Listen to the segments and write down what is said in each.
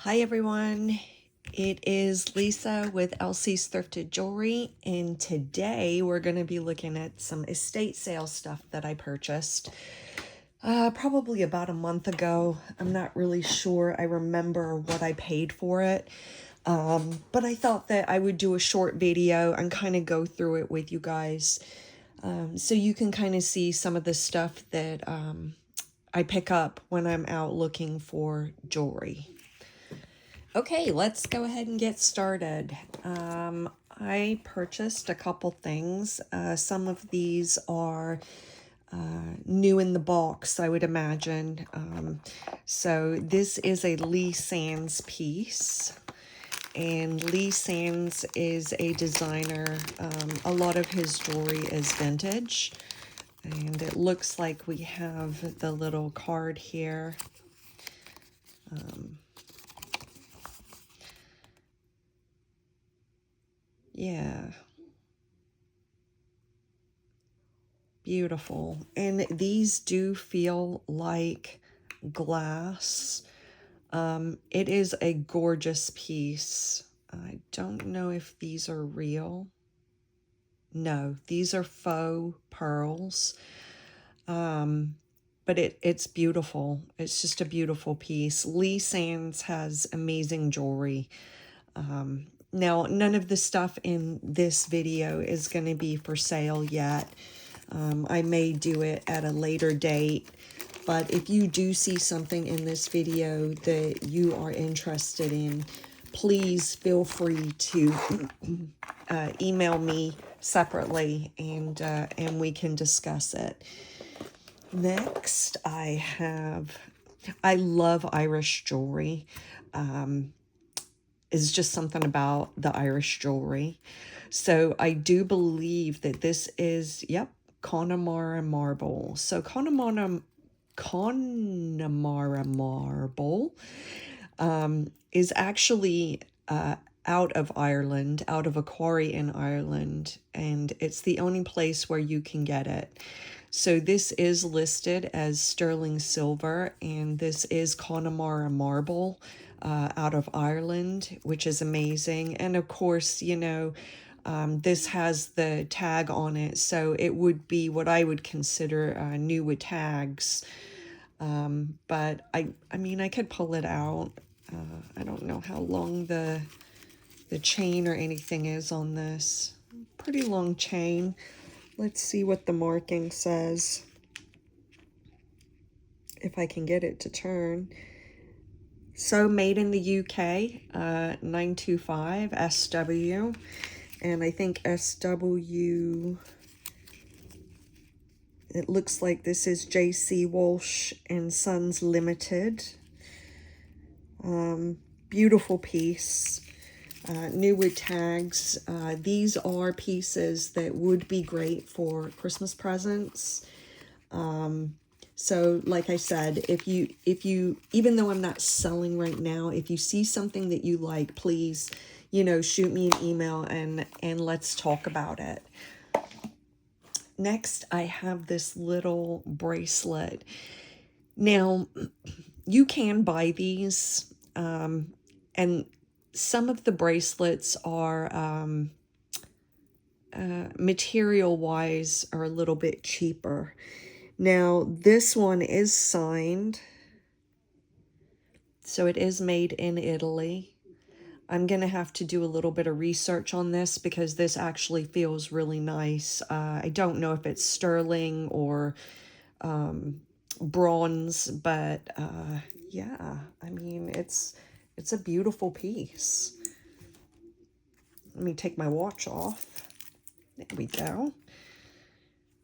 Hi everyone, it is Lisa with Elsie's Thrifted Jewelry, and today we're going to be looking at some estate sale stuff that I purchased probably about a month ago. I'm not really sure I remember what I paid for it, but I thought that I would do a short video and kind of go through it with you guys so you can kind of see some of the stuff that I pick up when I'm out looking for jewelry. Okay, let's go ahead and get started. I purchased a couple things. Some of these are new in the box, I would imagine. So this is a Lee Sands piece. And Lee Sands is a designer. A lot of his jewelry is vintage. And it looks like we have the little card here. Yeah. Beautiful. And these do feel like glass. It is a gorgeous piece. I don't know if these are real. No, these are faux pearls. But it's beautiful. It's just a beautiful piece. Lee Sands has amazing jewelry. Now, none of the stuff in this video is going to be for sale yet. I may do it at a later date, but if you do see something in this video that you are interested in, please feel free to email me separately and we can discuss it. Next, I love Irish jewelry. Is just something about the Irish jewelry. So I do believe that this is, yep, Connemara marble. So Connemara marble is actually out of Ireland, out of a quarry in Ireland, and it's the only place where you can get it. So this is listed as sterling silver, and this is Connemara marble out of Ireland, which is amazing. And of course, you know, this has the tag on it, so it would be what I would consider new with tags. But I mean, I could pull it out. I don't know how long the chain or anything is on this. Pretty long chain. Let's see what the marking says. If I can get it to turn. So made in the UK, 925 SW. And I think SW, it looks like this is J.C. Walsh and Sons Limited. Beautiful piece. New with tags. These are pieces that would be great for Christmas presents. So like I said, if you, even though I'm not selling right now, if you see something that you like, please, you know, shoot me an email and let's talk about it. Next, I have this little bracelet. Now, you can buy these, and some of the bracelets are, material-wise, are a little bit cheaper. Now, this one is signed, so it is made in Italy. I'm going to have to do a little bit of research on this because this actually feels really nice. I don't know if it's sterling or bronze, but yeah, I mean, it's a beautiful piece. Let me take my watch off. There we go.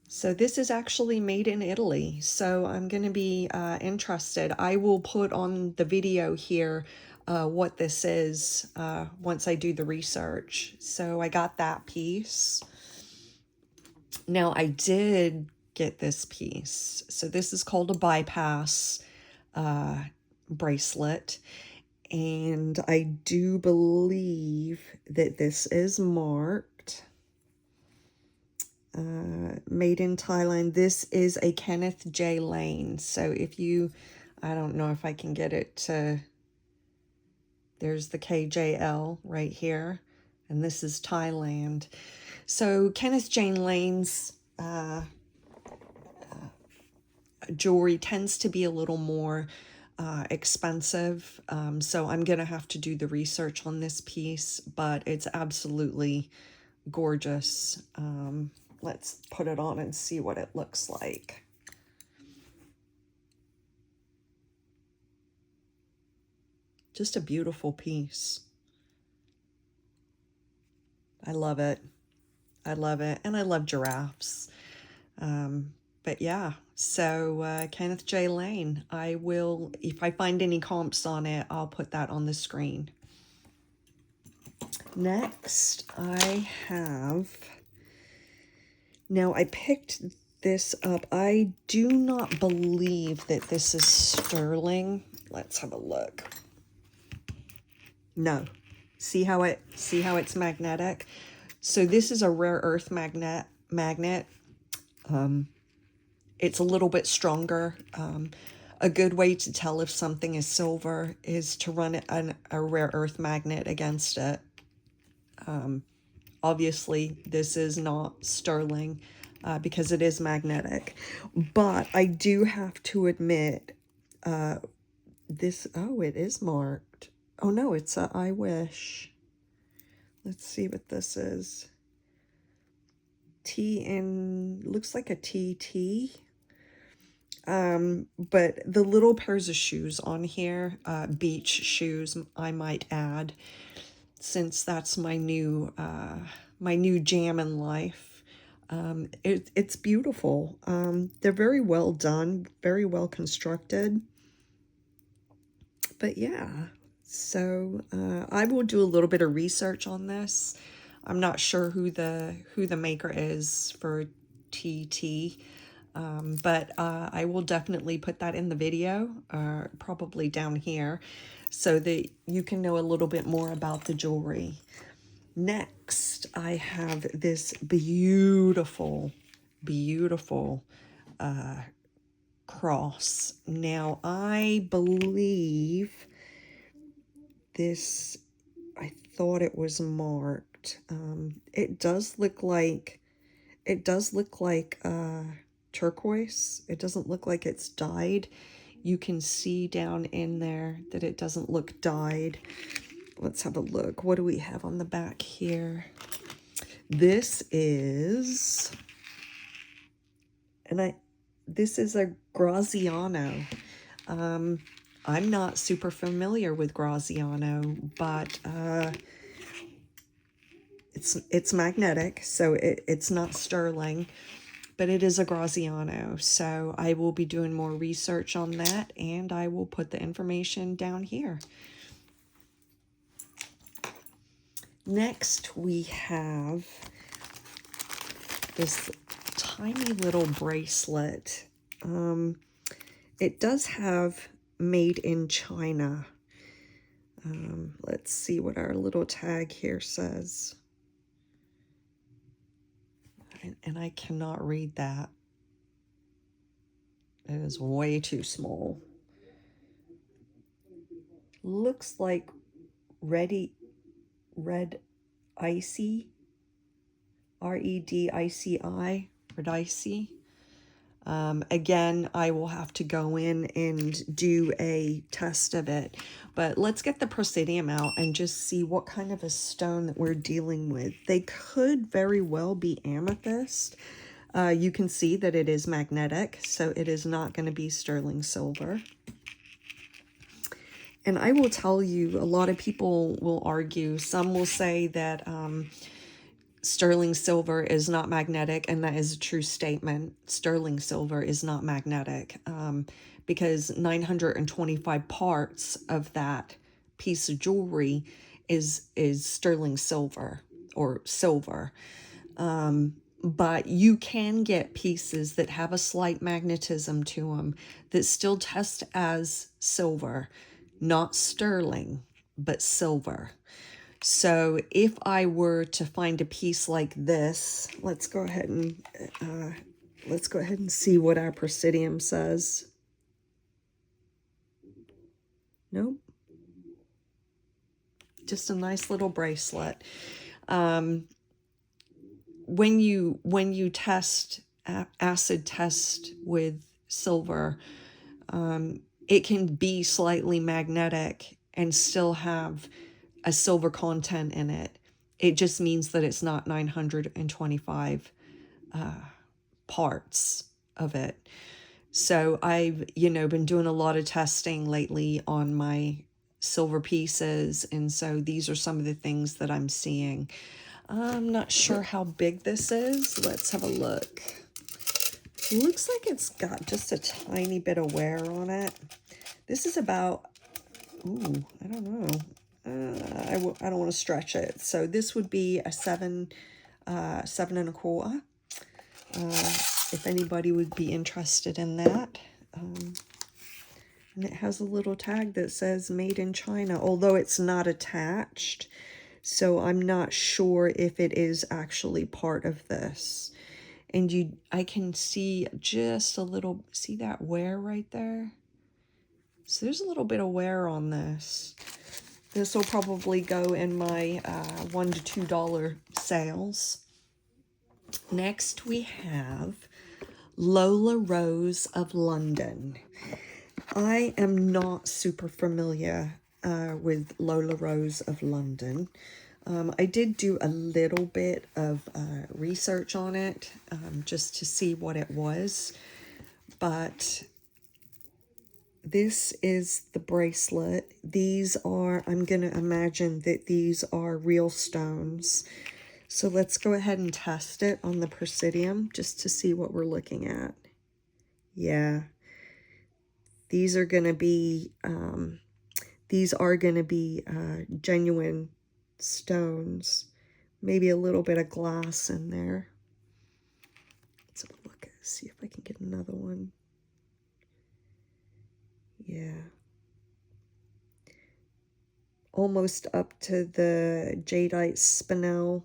So this is actually made in Italy, so I'm going to be interested. I will put on the video here what this is once I do the research. So I got that piece. Now I did get this piece. So this is called a bypass bracelet. And I do believe that this is marked. Made in Thailand. This is a Kenneth J. Lane. So if you, I don't know if I can get it to There's the KJL right here, and this is Thailand. So Kenneth Jane Lane's jewelry tends to be a little more expensive, so I'm gonna have to do the research on this piece, but it's absolutely gorgeous. Let's put it on and see what it looks like. Just a beautiful piece. I love it. I love it. And I love giraffes. But yeah, so Kenneth J. Lane, I will, if I find any comps on it, I'll put that on the screen. Next, I have, now I picked this up. I do not believe that this is sterling. Let's have a look. No. See how it's magnetic? So this is a rare earth magnet. It's a little bit stronger. A good way to tell if something is silver is to run a rare earth magnet against it. Obviously, this is not sterling because it is magnetic. But I do have to admit, this, oh, it is marked. Oh, no, it's a I wish. Let's see what this is. Looks like a TT. But the little pairs of shoes on here, beach shoes, I might add, since that's my new jam in life. It's beautiful. They're very well done, very well constructed. But yeah, so I will do a little bit of research on this. I'm not sure who the maker is for TT. But I will definitely put that in the video, probably down here, so that you can know a little bit more about the jewelry. Next, I have this beautiful, beautiful cross. Now, I believe this, I thought it was marked. It does look like turquoise. It doesn't look like it's dyed. You can see down in there that it doesn't look dyed. Let's have a look. What do we have on the back here? This is, this is a Graziano. I'm not super familiar with Graziano, but it's magnetic, so it's not sterling. But it is a Graziano, so I will be doing more research on that, and I will put the information down here. Next, we have this tiny little bracelet. It does have made in China. Let's see what our little tag here says. And I cannot read that. It is way too small. Looks like red icy, R-E-D-I-C-I, red icy. Again, I will have to go in and do a test of it, but let's get the prosodium out and just see what kind of a stone that we're dealing with. They could very well be amethyst. You can see that it is magnetic, so it is not going to be sterling silver. And I will tell you, a lot of people will argue. Some will say that sterling silver is not magnetic, and that is a true statement. Sterling silver is not magnetic because 925 parts of that piece of jewelry is sterling silver or silver. But you can get pieces that have a slight magnetism to them that still test as silver, not sterling, but silver. So if I were to find a piece like this, let's go ahead and see what our prosodium says. Nope. just a nice little bracelet. When you test, acid test with silver, it can be slightly magnetic and still have a silver content in it. It just means that it's not 925 parts of it. So I've, been doing a lot of testing lately on my silver pieces, and so these are some of the things that I'm seeing. I'm not sure how big this is. Let's have a look. It looks like it's got just a tiny bit of wear on it. This is about, ooh, I don't know. I don't want to stretch it. So this would be a 7 7.25. If anybody would be interested in that. And it has a little tag that says made in China, although it's not attached. So I'm not sure if it is actually part of this. And I can see just a little, see that wear right there? So there's a little bit of wear on this. This will probably go in my $1 to $2 sales. Next we have Lola Rose of London. I am not super familiar with Lola Rose of London. I did do a little bit of research on it just to see what it was, but this is the bracelet. These are, I'm going to imagine that these are real stones. So let's go ahead and test it on the Presidium just to see what we're looking at. Yeah, these are going to be genuine stones. Maybe a little bit of glass in there. Let's have a look, see if I can get another one. Yeah. Almost up to the jadeite spinel.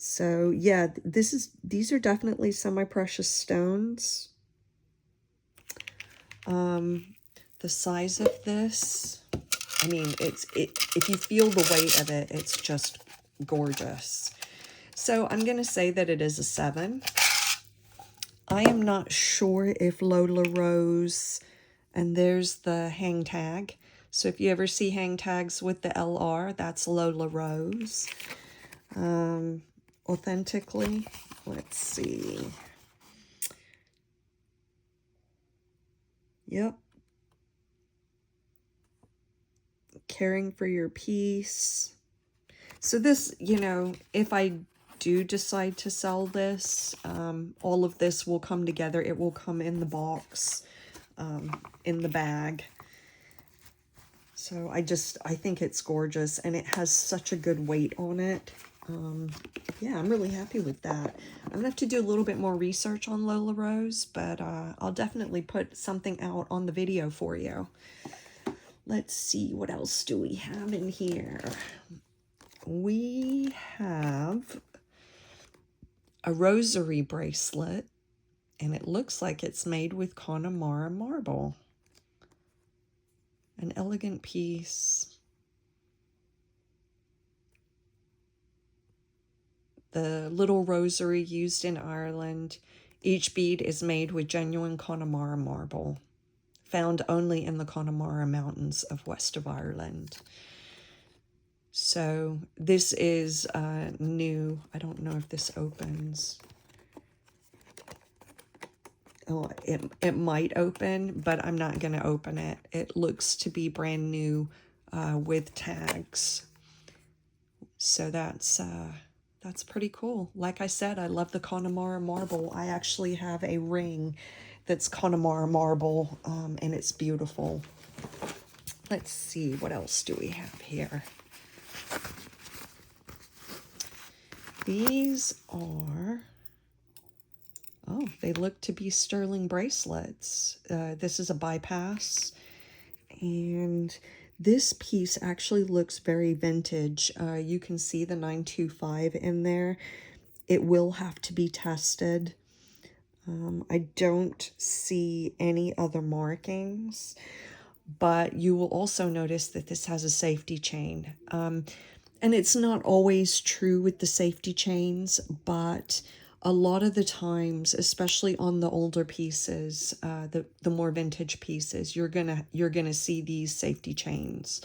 So yeah, these are definitely semi-precious stones. The size of this, I mean, if you feel the weight of it, it's just gorgeous. So I'm going to say that it is a 7. I am not sure if Lola Rose, and there's the hang tag. So if you ever see hang tags with the LR, that's Lola Rose. Authentically, let's see. Yep. Caring for your peace. So this, if I do decide to sell this, all of this will come together. It will come in the box, in the bag. So I think it's gorgeous, and it has such a good weight on it. Yeah, I'm really happy with that. I'm gonna have to do a little bit more research on Lola Rose, but I'll definitely put something out on the video for you. Let's see, what else do we have in here? We have a rosary bracelet, and it looks like it's made with Connemara marble. An elegant piece. The little rosary used in Ireland. Each bead is made with genuine Connemara marble, found only in the Connemara Mountains of west of Ireland. So this is new. I don't know if this opens. Oh, it might open, but I'm not going to open it. It looks to be brand new with tags. So that's pretty cool. Like I said, I love the Connemara marble. I actually have a ring that's Connemara marble, and it's beautiful. Let's see, what else do we have here? These are, oh, they look to be sterling bracelets. This is a bypass, and this piece actually looks very vintage. You can see the 925 in there. It will have to be tested. I don't see any other markings, but you will also notice that this has a safety chain. And it's not always true with the safety chains, but a lot of the times, especially on the older pieces, the more vintage pieces, you're gonna see these safety chains.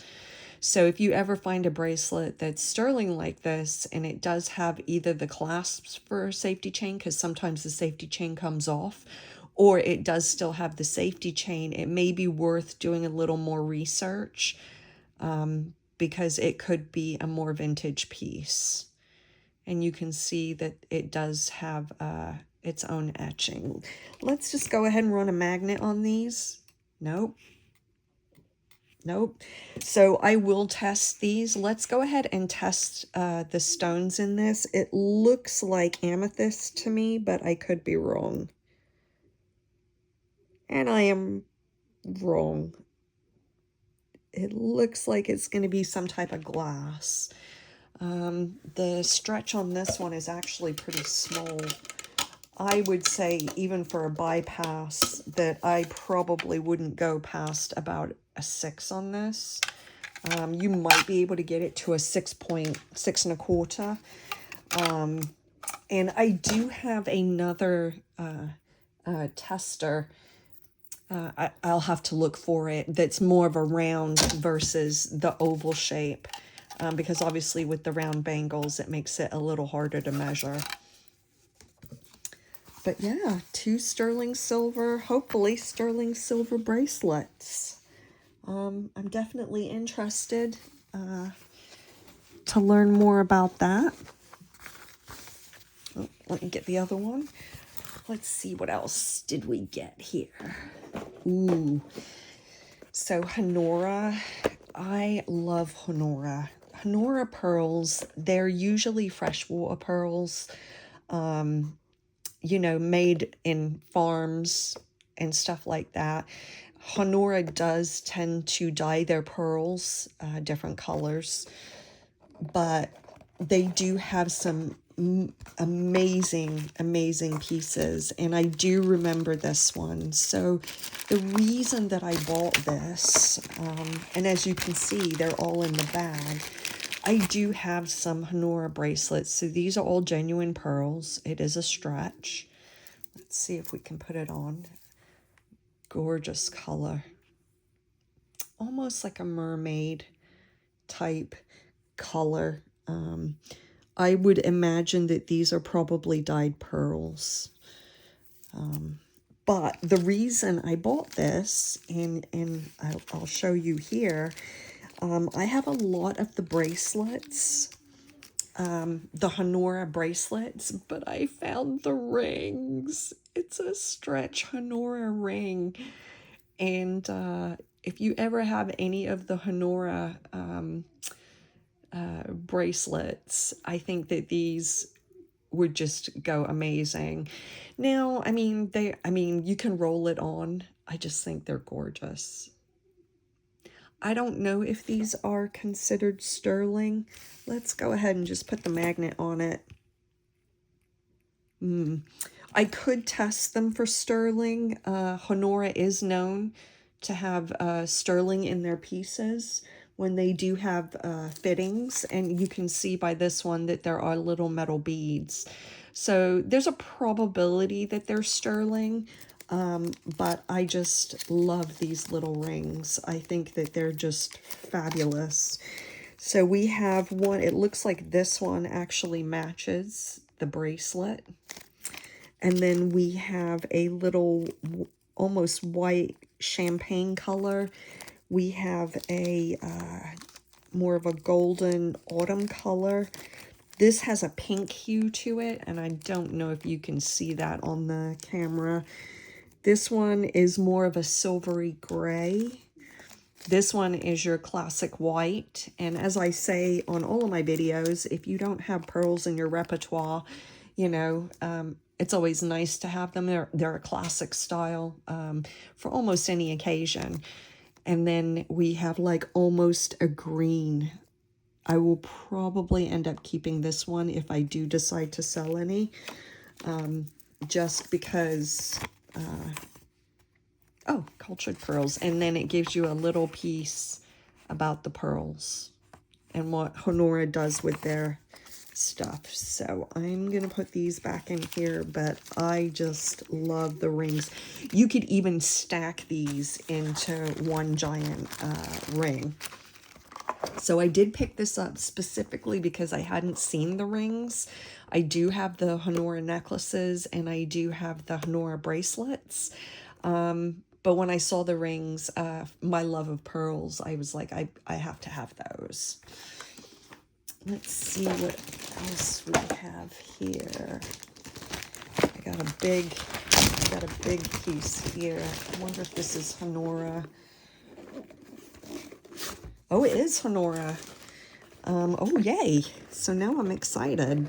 So if you ever find a bracelet that's sterling like this, and it does have either the clasps for a safety chain, because sometimes the safety chain comes off, or it does still have the safety chain, it may be worth doing a little more research, because it could be a more vintage piece. And you can see that it does have its own etching. Let's just go ahead and run a magnet on these. Nope. Nope. So I will test these. Let's go ahead and test the stones in this. It looks like amethyst to me, but I could be wrong. And I am wrong. It looks like it's going to be some type of glass. The stretch on this one is actually pretty small. I would say even for a bypass that I probably wouldn't go past about a 6 on this. You might be able to get it to a 6.6 1/4. And I do have another tester. I'll have to look for it. That's more of a round versus the oval shape. Because obviously with the round bangles, it makes it a little harder to measure. But yeah, 2 sterling silver, hopefully sterling silver bracelets. I'm definitely interested to learn more about that. Oh, let me get the other one. Let's see, what else did we get here? Ooh, so Honora. I love Honora. Honora pearls, they're usually freshwater pearls, you know, made in farms and stuff like that. Honora does tend to dye their pearls different colors, but they do have some amazing pieces, and I do remember this one. So the reason that I bought this, and as you can see, they're all in the bag, I do have some Honora bracelets. So these are all genuine pearls. It is a stretch. Let's see if we can put it on. Gorgeous color. Almost like a mermaid type color. I would imagine that these are probably dyed pearls. But the reason I bought this, and I'll show you here, I have a lot of the bracelets, the Honora bracelets, but I found the rings. It's a stretch Honora ring. And if you ever have any of the Honora bracelets, I think that these would just go amazing. Now, I mean, you can roll it on. I just think they're gorgeous. I don't know if these are considered sterling. Let's go ahead and just put the magnet on it. I could test them for sterling. Honora is known to have sterling in their pieces when they do have fittings, and you can see by this one that there are little metal beads. So there's a probability that they're sterling, but I just love these little rings. I think that they're just fabulous. So we have one, it looks like this one actually matches the bracelet. And then we have a little almost white champagne color. We have a more of a golden autumn color. This has a pink hue to it, and I don't know if you can see that on the camera. This one is more of a silvery gray. This one is your classic white. And as I say on all of my videos, if you don't have pearls in your repertoire, you know, it's always nice to have them. They're a classic style for almost any occasion. And then we have like almost a green. I will probably end up keeping this one if I do decide to sell any, just because Oh, cultured pearls. And then it gives you a little piece about the pearls and what Honora does with their stuff. So I'm going to put these back in here, but I just love the rings. You could even stack these into one giant ring. So I did pick this up specifically because I hadn't seen the rings. I do have the Honora necklaces and I do have the Honora bracelets. But when I saw the rings, my love of pearls, I was like, I have to have those. Let's see what else we have here. I got a big piece here. I wonder if this is Honora. Oh, it is Honora. Oh, yay. So now I'm excited.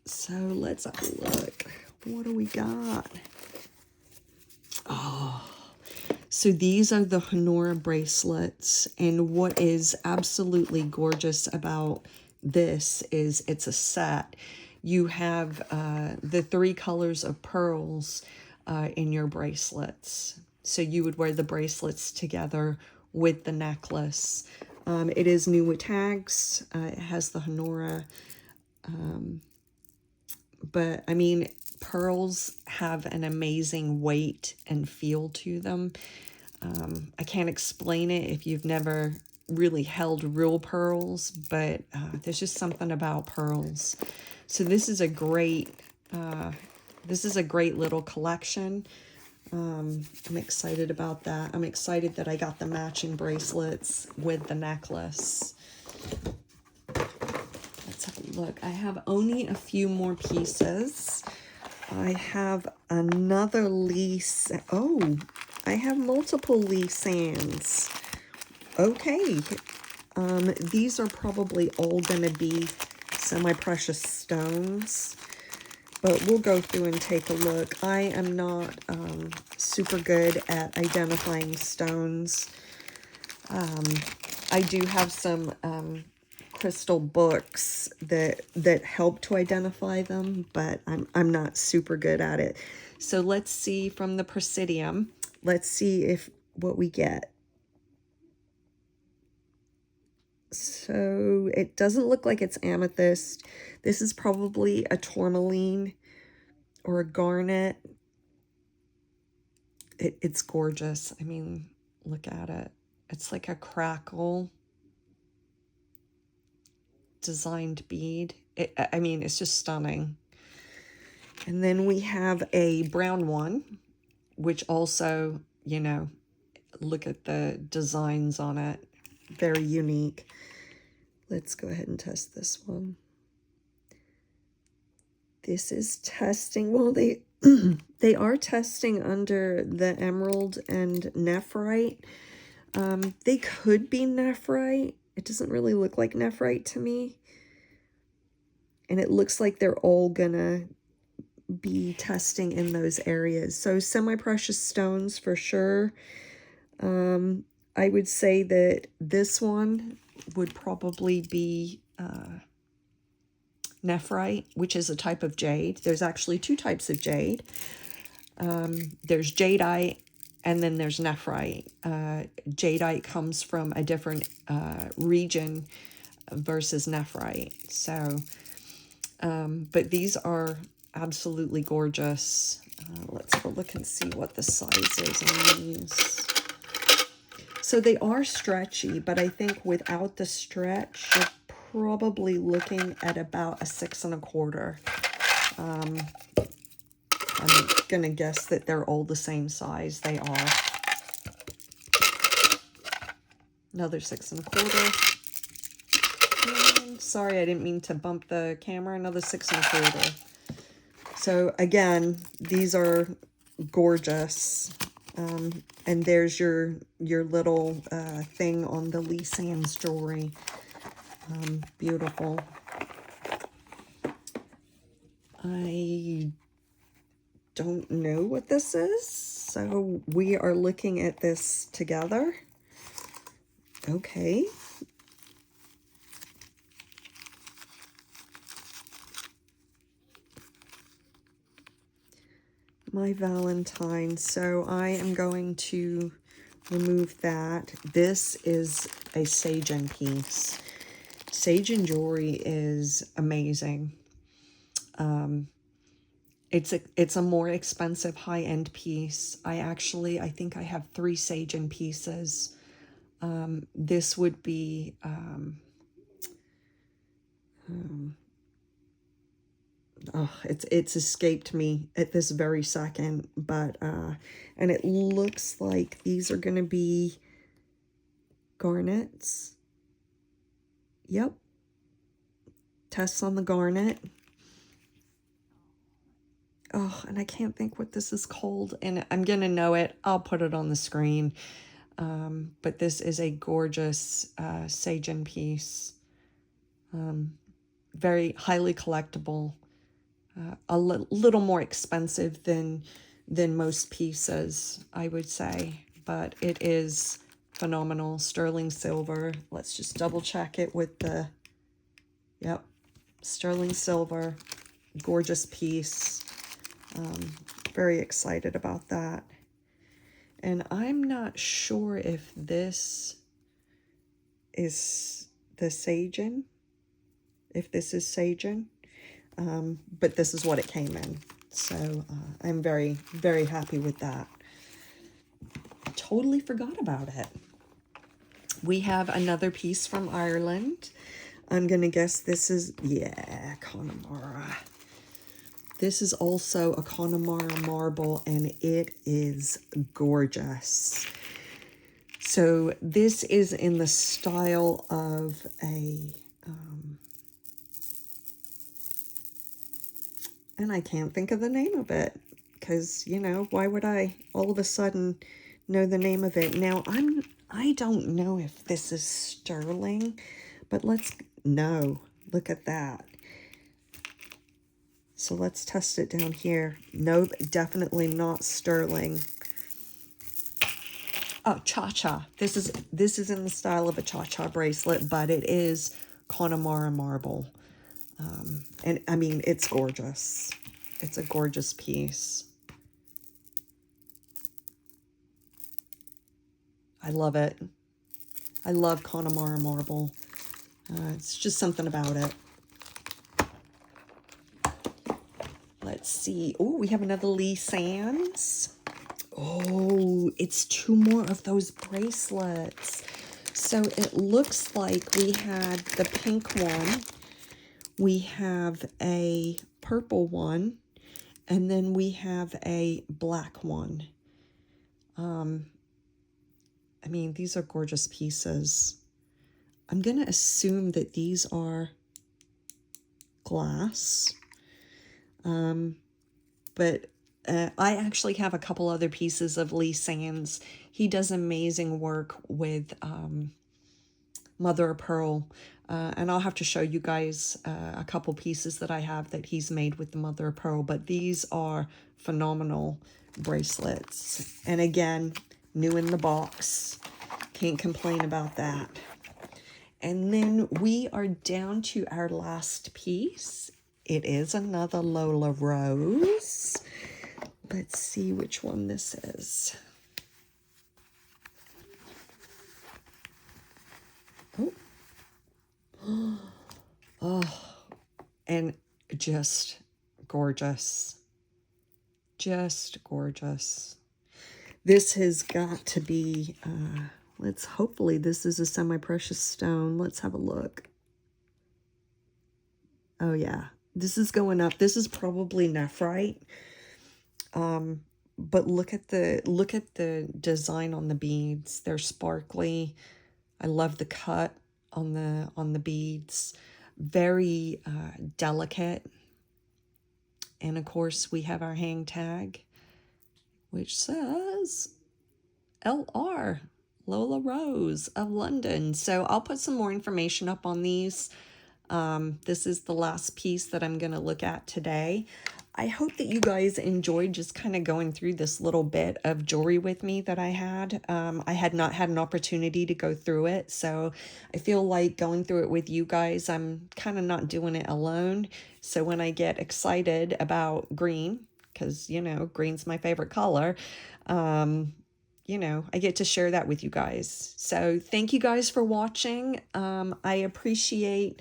So let's have a look. What do we got? Oh, so these are the Honora bracelets. And what is absolutely gorgeous about this is it's a set. You have the 3 colors of pearls in your bracelets. So you would wear the bracelets together with the necklace. It is new with tags. It has the Honora. But I mean, pearls have an amazing weight and feel to them. I can't explain it if you've never really held real pearls, but there's just something about pearls. So this is a great little collection. I'm excited about that. I'm excited that I got the matching bracelets with the necklace. Let's have a look. I have only a few more pieces. I have another Lisa. Oh, I have multiple Lisans. Okay. These are probably all going to be semi-precious stones, but we'll go through and take a look. I am not super good at identifying stones. I do have some crystal books that help to identify them, but I'm not super good at it. So let's see from the Presidium. Let's see if what we get. So it doesn't look like it's amethyst. This is probably a tourmaline or a garnet. It's gorgeous. I mean, look at it. It's like a crackle designed bead. I mean, it's just stunning. And then we have a brown one, which also, you know, look at the designs on it. Very unique. Let's go ahead and test this one. This is testing. Well, they they are testing under the emerald and nephrite. They could be nephrite. It doesn't really look like nephrite to me. And it looks like they're all gonna be testing in those areas. So semi-precious stones for sure. I would say that this one would probably be nephrite, which is a type of jade. There's actually 2 types of jade. There's jadeite and then there's nephrite. Jadeite comes from a different region versus nephrite. So, but these are absolutely gorgeous. Let's have a look and see what the size is on these. So they are stretchy, but I think without the stretch, you're probably looking at about a 6 1/4. I'm going to guess that they're all the same size. They are. Another 6 1/4. And sorry, I didn't mean to bump the camera. Another 6 1/4. So again, these are gorgeous. And there's your little thing on the Lisan's jewelry. Beautiful. I don't know what this is, so we are looking at this together. Okay. my Valentine. So I am going to remove that. This is a SAJEN piece. SAJEN jewelry is amazing. It's a more expensive high-end piece. I think I have 3 SAJEN pieces. This would be oh, it's escaped me at this very second, but and it looks like these are going to be garnets. Yep. Tests on the garnet. Oh, and I can't think what this is called, and I'm going to know it. I'll put it on the screen. But this is a gorgeous SAJEN piece. Very highly collectible. A little more expensive than most pieces, I would say, but it is phenomenal. Sterling silver. Let's just double check it with the, yep, sterling silver. Gorgeous piece. Very excited about that. And I'm not sure if this is the SAJEN, if this is SAJEN, but this is what it came in. So I'm very, very happy with that. Totally forgot about it. We have another piece from Ireland. I'm going to guess this is, yeah, Connemara. This is also a Connemara marble, and it is gorgeous. So this is in the style of a, and I can't think of the name of it, because, you know, why would I all of a sudden know the name of it? Now, I don't know if this is sterling, but no, look at that. So let's test it down here. Nope, definitely not sterling. Oh, cha-cha. This is in the style of a cha-cha bracelet, but it is Connemara marble. And I mean, it's gorgeous. It's a gorgeous piece. I love it. I love Connemara marble. It's just something about it. Let's see. Oh, we have another Lee Sands. Oh, it's 2 more of those bracelets. So it looks like we had the pink one. We have a purple one. And then we have a black one. I mean, these are gorgeous pieces. I'm going to assume that these are glass. But I actually have a couple other pieces of Lee Sands. He does amazing work with mother of pearl. And I'll have to show you guys a couple pieces that I have that he's made with the mother of pearl. But these are phenomenal bracelets. And again, new in the box. Can't complain about that. And then we are down to our last piece. It is another Lola Rose. Let's see which one this is. Oh. Oh, and just gorgeous. Just gorgeous. This has got to be, hopefully this is a semi-precious stone. Let's have a look. Oh yeah, this is going up. This is probably nephrite. But look at the design on the beads. They're sparkly. I love the cut on the beads. Very delicate. And of course we have our hang tag, which says LR, Lola Rose of London. So I'll put some more information up on these. This is the last piece that I'm going to look at today. I hope that you guys enjoyed just kind of going through this little bit of jewelry with me that I had. I had not had an opportunity to go through it, so I feel like going through it with you guys, I'm kind of not doing it alone. So when I get excited about green, because, you know, green's my favorite color. You know, I get to share that with you guys. So thank you guys for watching. I appreciate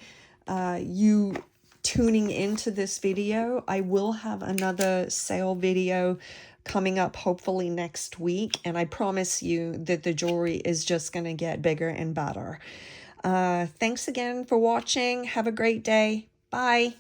you tuning into this video. I will have another sale video coming up hopefully next week, and I promise you that the jewelry is just going to get bigger and better. Thanks again for watching. Have a great day. Bye.